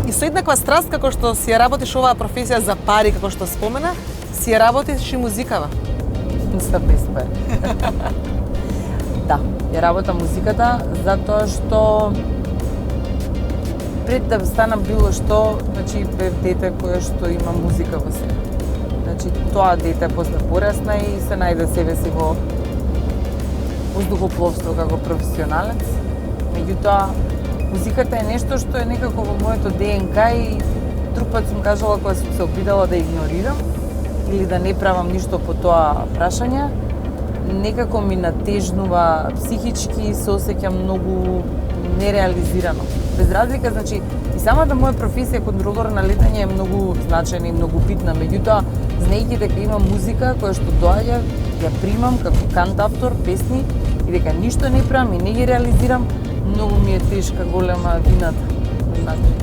И со еднаква страст како што си ја работиш оваа професија за пари, како што спомена, си ја работиш и музикава. За без пари. Да, ја работам музиката затоа што пред да станам било што, значи бев дете кое што има музика во себе. Значи тоа дете после порасна и се најде себе си во воздухопловство како професионалец. Меѓутоа, музиката е нешто што е некако во моето ДНК и друг пат сум кажала кога сум се обидала да игнорирам или да не правам ништо по тоа прашање, некако ми натежнува психички, се осеќам многу нереализирано. Без разлика, значи, и самата моја професија контролор на летање е многу значајна и многу битна, меѓутоа, знаејќи дека има музика која што доаѓа, ја примам како кантавтор, песни и дека ништо не правам и не ги реализирам, многу ми е тешка голема вината.